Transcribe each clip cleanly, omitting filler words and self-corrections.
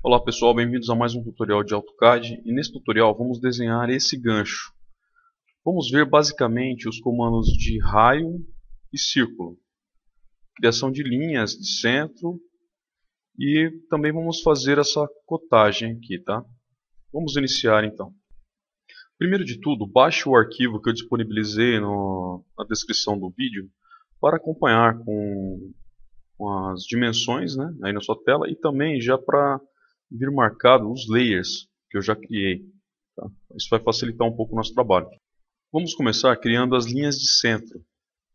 Olá pessoal, bem-vindos a mais um tutorial de AutoCAD e nesse tutorial vamos desenhar esse gancho. Vamos ver basicamente os comandos de raio e círculo, criação de linhas de centro e também vamos fazer essa cotagem aqui, tá? Vamos iniciar então. Primeiro de tudo, baixe o arquivo que eu disponibilizei na descrição do vídeo para acompanhar com as dimensões, né, aí na sua tela e também já para vir marcado os layers que eu já criei. Tá? Isso vai facilitar um pouco o nosso trabalho. Vamos começar criando as linhas de centro.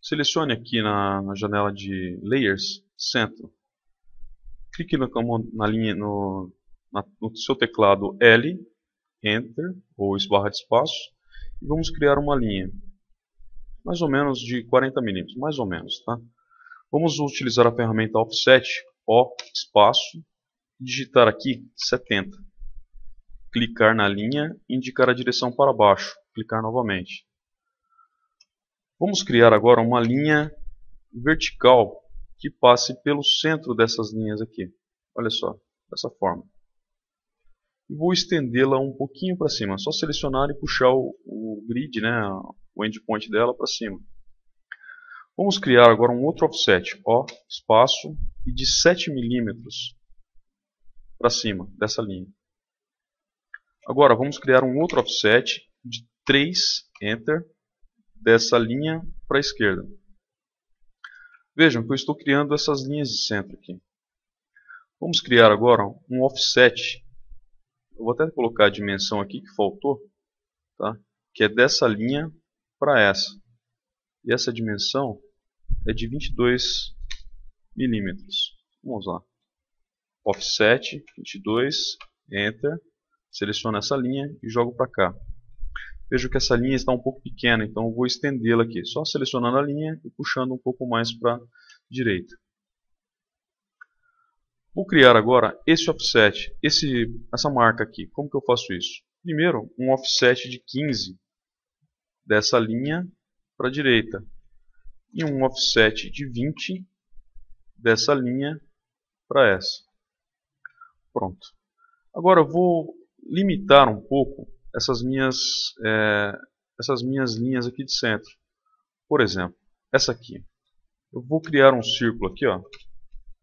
Selecione aqui na janela de Layers, Centro. Clique na linha no seu teclado L, Enter ou barra de espaço e vamos criar uma linha, mais ou menos de 40 milímetros, mais ou menos, tá? Vamos utilizar a ferramenta Offset, O, espaço, digitar aqui 70. Clicar na linha e indicar a direção para baixo. Clicar novamente. Vamos criar agora uma linha vertical que passe pelo centro dessas linhas aqui. Olha só, dessa forma. E vou estendê-la um pouquinho para cima. Só selecionar e puxar o grid, né, o endpoint dela para cima. Vamos criar agora um outro offset, O, espaço, e de 7 milímetros para cima dessa linha. Agora vamos criar um outro offset de 3, Enter, dessa linha para a esquerda. Vejam que eu estou criando essas linhas de centro aqui. Vamos criar agora um offset. Eu vou até colocar a dimensão aqui que faltou, tá? Que é dessa linha para essa. E essa dimensão é de 22 milímetros. Vamos lá. Offset 22, Enter, seleciono essa linha e jogo para cá. Vejo que essa linha está um pouco pequena, então eu vou estendê-la aqui, só selecionando a linha e puxando um pouco mais para a direita. Vou criar agora esse offset, essa marca aqui. Como que eu faço isso? Primeiro, um offset de 15 dessa linha para a direita e um offset de 20 dessa linha para essa. Pronto. Agora eu vou limitar um pouco essas minhas linhas aqui de centro. Por exemplo, essa aqui. Eu vou criar um círculo aqui, ó.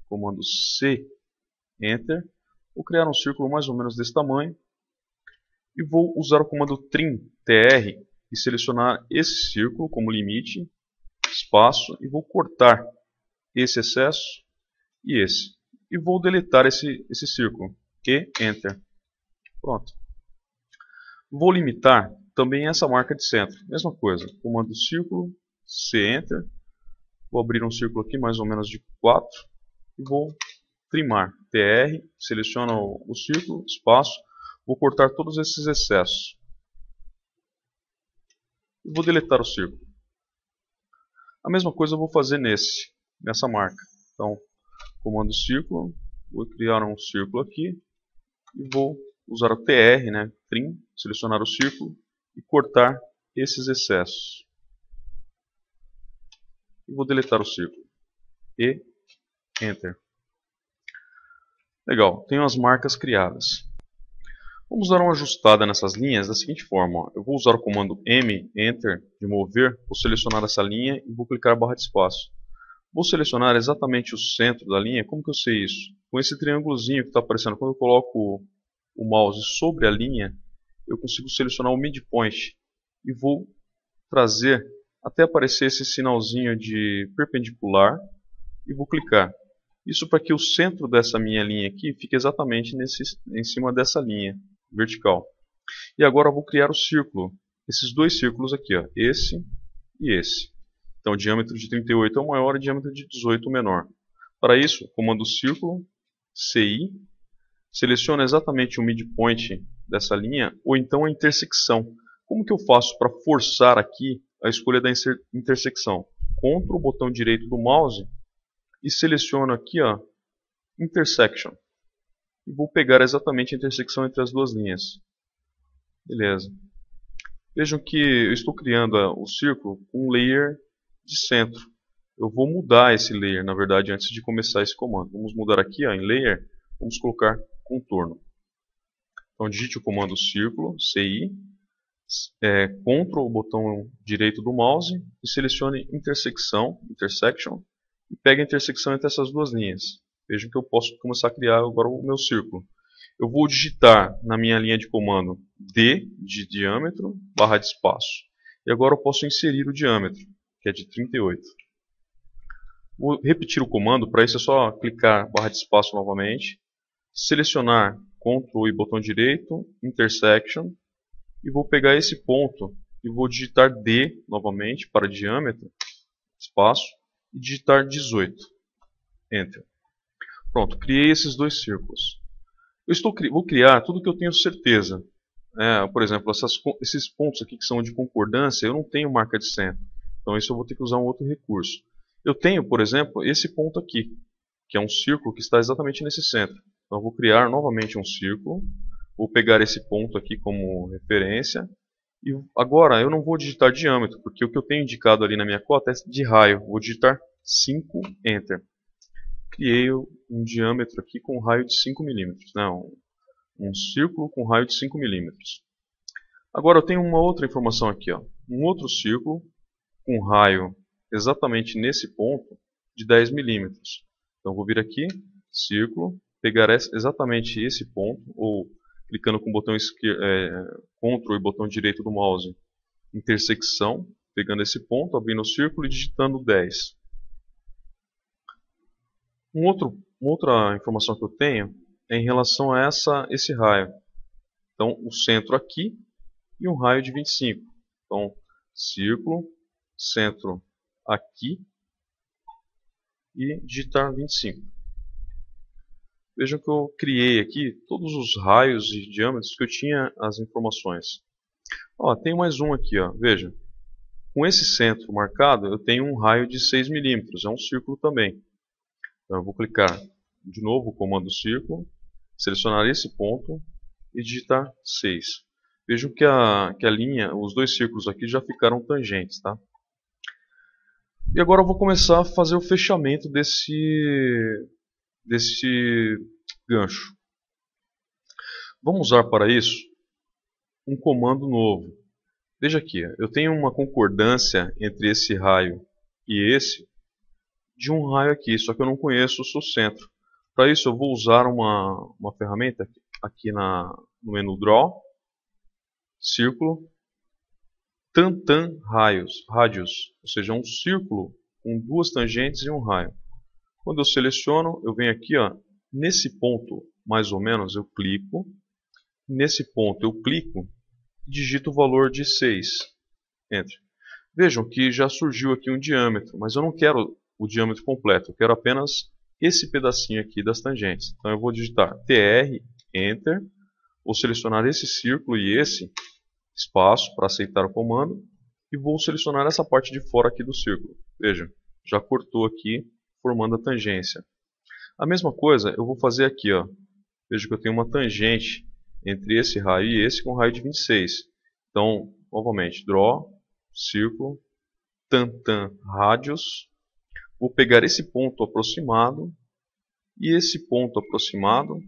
Comando C, Enter. Vou criar um círculo mais ou menos desse tamanho. E vou usar o comando Trim, TR, e selecionar esse círculo como limite, espaço, e vou cortar esse excesso e esse. E vou deletar esse círculo. E Enter. Pronto. Vou limitar também essa marca de centro. Mesma coisa. Comando círculo, C Enter. Vou abrir um círculo aqui mais ou menos de 4. E vou trimar. TR. Seleciono o círculo, espaço. Vou cortar todos esses excessos. E vou deletar o círculo. A mesma coisa eu vou fazer nessa marca. Então, comando círculo. Vou criar um círculo aqui. E vou usar o TR, né, Trim, selecionar o círculo e cortar esses excessos. E vou deletar o círculo. E Enter. Legal, tenho as marcas criadas. Vamos dar uma ajustada nessas linhas da seguinte forma. Ó. Eu vou usar o comando M, Enter, de mover, vou selecionar essa linha e vou clicar barra de espaço. Vou selecionar exatamente o centro da linha. Como que eu sei isso? Com esse triângulozinho que está aparecendo, quando eu coloco o mouse sobre a linha, eu consigo selecionar o midpoint e vou trazer até aparecer esse sinalzinho de perpendicular e vou clicar. Isso para que o centro dessa minha linha aqui fique exatamente em cima dessa linha vertical. E agora eu vou criar o círculo, esses dois círculos aqui, ó, esse e esse. Então o diâmetro de 38 é o maior e o diâmetro de 18 é o menor. Para isso, comando círculo, CI, seleciono exatamente o midpoint dessa linha ou então a intersecção. Como que eu faço para forçar aqui a escolha da intersecção? Ctrl o botão direito do mouse e seleciono aqui, ó, Intersection. E vou pegar exatamente a intersecção entre as duas linhas. Beleza. Vejam que eu estou criando o círculo com um layer de centro. Eu vou mudar esse layer, na verdade, antes de começar esse comando. Vamos mudar aqui, ó, em Layer, vamos colocar contorno. Então digite o comando círculo, CI, Ctrl o botão direito do mouse e selecione intersection, e pegue a intersecção entre essas duas linhas. Vejam que eu posso começar a criar agora o meu círculo. Eu vou digitar na minha linha de comando D de diâmetro, barra de espaço. E agora eu posso inserir o diâmetro, que é de 38. Vou repetir o comando, para isso é só clicar barra de espaço novamente, selecionar Ctrl e botão direito, intersection, e vou pegar esse ponto e vou digitar D novamente para diâmetro, espaço, e digitar 18. Enter. Pronto, criei esses dois círculos. Vou criar tudo que eu tenho certeza. Por exemplo, esses pontos aqui que são de concordância, eu não tenho marca de centro. Então isso eu vou ter que usar um outro recurso. Eu tenho, por exemplo, esse ponto aqui, que é um círculo que está exatamente nesse centro. Então eu vou criar novamente um círculo. Vou pegar esse ponto aqui como referência. E agora eu não vou digitar diâmetro, porque o que eu tenho indicado ali na minha cota é de raio. Vou digitar 5, Enter. Criei um diâmetro aqui com raio de 5 mm. Um círculo com raio de 5 mm. Agora eu tenho uma outra informação aqui. Um outro círculo com raio exatamente nesse ponto de 10 mm. Então vou vir aqui, círculo, pegar exatamente esse ponto, ou clicando com o botão Ctrl e botão direito do mouse, intersecção, pegando esse ponto, abrindo o círculo e digitando 10. Uma outra informação que eu tenho é em relação a esse raio. Então, o centro aqui e um raio de 25. Então, círculo, centro aqui e digitar 25. Vejam que eu criei aqui todos os raios e diâmetros que eu tinha as informações. Tem mais um aqui, veja. Com esse centro marcado, eu tenho um raio de 6 mm, é um círculo também. Então eu vou clicar de novo o comando círculo, selecionar esse ponto e digitar 6. Vejam que a linha, os dois círculos aqui já ficaram tangentes, tá? E agora eu vou começar a fazer o fechamento desse gancho. Vamos usar para isso um comando novo. Veja aqui, eu tenho uma concordância entre esse raio e esse de um raio aqui, só que eu não conheço o seu centro. Para isso eu vou usar uma ferramenta aqui no menu Draw, Círculo, Tantan Radius, ou seja, um círculo com duas tangentes e um raio. Quando eu seleciono, eu venho aqui, nesse ponto, mais ou menos, eu clico. Nesse ponto eu clico e digito o valor de 6. Enter. Vejam que já surgiu aqui um diâmetro, mas eu não quero o diâmetro completo, eu quero apenas esse pedacinho aqui das tangentes. Então eu vou digitar TR, Enter, vou selecionar esse círculo e esse espaço para aceitar o comando, e vou selecionar essa parte de fora aqui do círculo. Veja, já cortou aqui, formando a tangência. A mesma coisa eu vou fazer aqui. Veja que eu tenho uma tangente entre esse raio e esse com raio de 26. Então, novamente, Draw, Círculo, Tantan Radius. Vou pegar esse ponto aproximado e esse ponto aproximado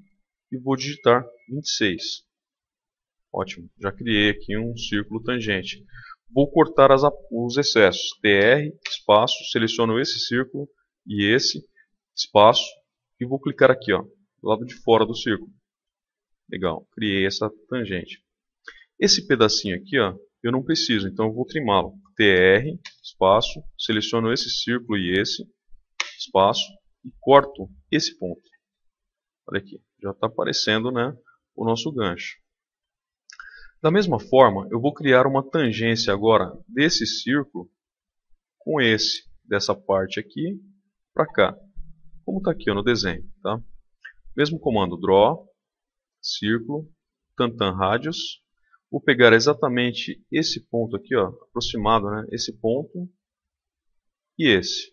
e vou digitar 26. Ótimo, já criei aqui um círculo tangente. Vou cortar os excessos. TR, espaço, seleciono esse círculo e esse, espaço, e vou clicar aqui, do lado de fora do círculo. Legal, criei essa tangente. Esse pedacinho aqui, eu não preciso, então eu vou trimá-lo. TR, espaço, seleciono esse círculo e esse, espaço, e corto esse ponto. Olha aqui, já está aparecendo, o nosso gancho. Da mesma forma, eu vou criar uma tangência agora desse círculo com esse, dessa parte aqui para cá. Como está aqui no desenho. Tá? Mesmo comando Draw, Círculo, Tantan Radius. Vou pegar exatamente esse ponto aqui, aproximado, esse ponto e esse.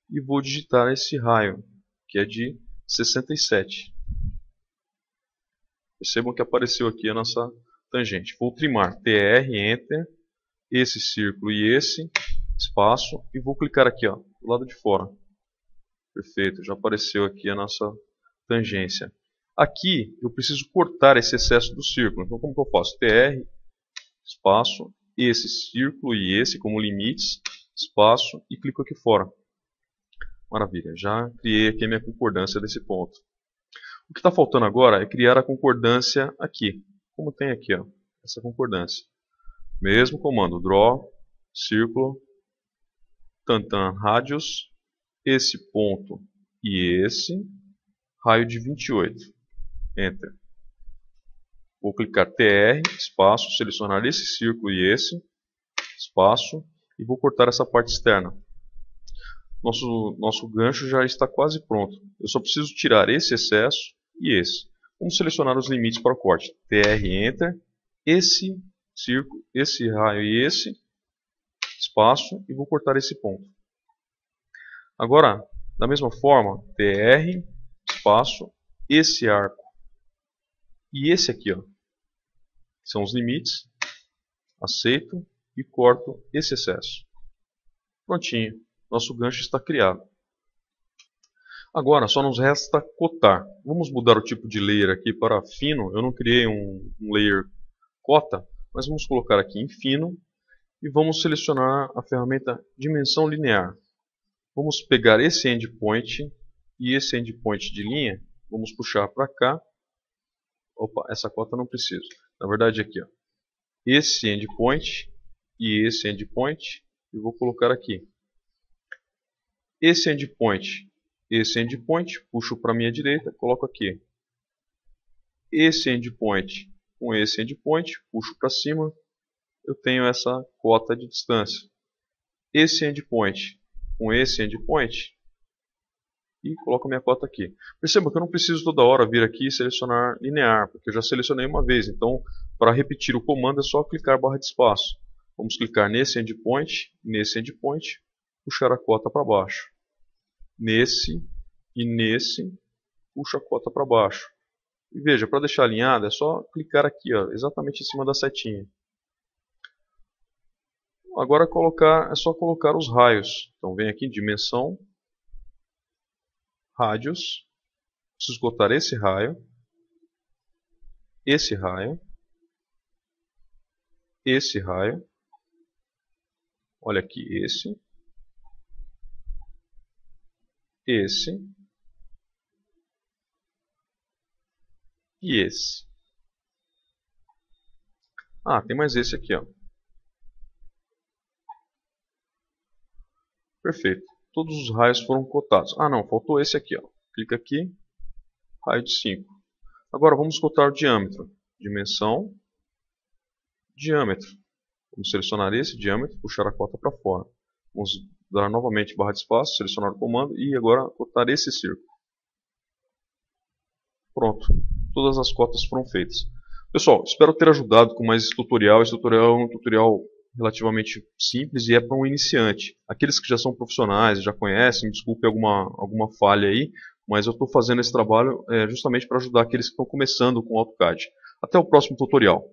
E vou digitar esse raio, que é de 67. Percebam que apareceu aqui a nossa tangente. Vou trimar TR, Enter, esse círculo e esse, espaço, e vou clicar aqui, do lado de fora. Perfeito, já apareceu aqui a nossa tangência. Aqui eu preciso cortar esse excesso do círculo. Então como que eu faço? TR, espaço, esse círculo e esse como limites, espaço e clico aqui fora. Maravilha, já criei aqui a minha concordância desse ponto. O que está faltando agora é criar a concordância aqui. Como tem aqui, ó, essa concordância. Mesmo comando, draw, círculo, tantan, radius, esse ponto e esse, raio de 28. Enter. Vou clicar TR, espaço, selecionar esse círculo e esse, espaço, e vou cortar essa parte externa. Nosso gancho já está quase pronto. Eu só preciso tirar esse excesso e esse. Vamos selecionar os limites para o corte. TR, Enter, esse círculo, esse raio e esse, espaço, e vou cortar esse ponto. Agora, da mesma forma, TR, espaço, esse arco e esse aqui, ó, são os limites, aceito e corto esse excesso. Prontinho, nosso gancho está criado. Agora só nos resta cotar. Vamos mudar o tipo de layer aqui para fino. Eu não criei um layer cota, mas vamos colocar aqui em fino e vamos selecionar a ferramenta dimensão linear. Vamos pegar esse endpoint e esse endpoint de linha, vamos puxar para cá. Opa, essa cota não preciso. Na verdade aqui, ó, esse endpoint e esse endpoint, eu vou colocar aqui. Esse endpoint, puxo para a minha direita, coloco aqui. Esse endpoint com esse endpoint, puxo para cima, eu tenho essa cota de distância. Esse endpoint com esse endpoint e coloco a minha cota aqui. Perceba que eu não preciso toda hora vir aqui e selecionar linear, porque eu já selecionei uma vez. Então, para repetir o comando é só clicar barra de espaço. Vamos clicar nesse endpoint, puxar a cota para baixo. Nesse e nesse, puxa a cota para baixo. E veja, para deixar alinhado é só clicar aqui, ó, exatamente em cima da setinha. Agora é só colocar os raios. Então vem aqui, dimensão, radius, preciso cotar esse raio, esse raio, esse raio, olha aqui, esse e esse. Ah, tem mais esse aqui, ó. Perfeito. Todos os raios foram cotados. Ah, não, faltou esse aqui, ó. Clica aqui, raio de 5. Agora vamos cotar o diâmetro. Dimensão, diâmetro. Vamos selecionar esse diâmetro, puxar a cota para fora. Vamos dar novamente barra de espaço, selecionar o comando e agora cotar esse círculo. Pronto. Todas as cotas foram feitas. Pessoal, espero ter ajudado com mais esse tutorial. Esse tutorial é um tutorial relativamente simples e é para um iniciante. Aqueles que já são profissionais, já conhecem, desculpe alguma falha aí, mas eu estou fazendo esse trabalho justamente para ajudar aqueles que estão começando com o AutoCAD. Até o próximo tutorial.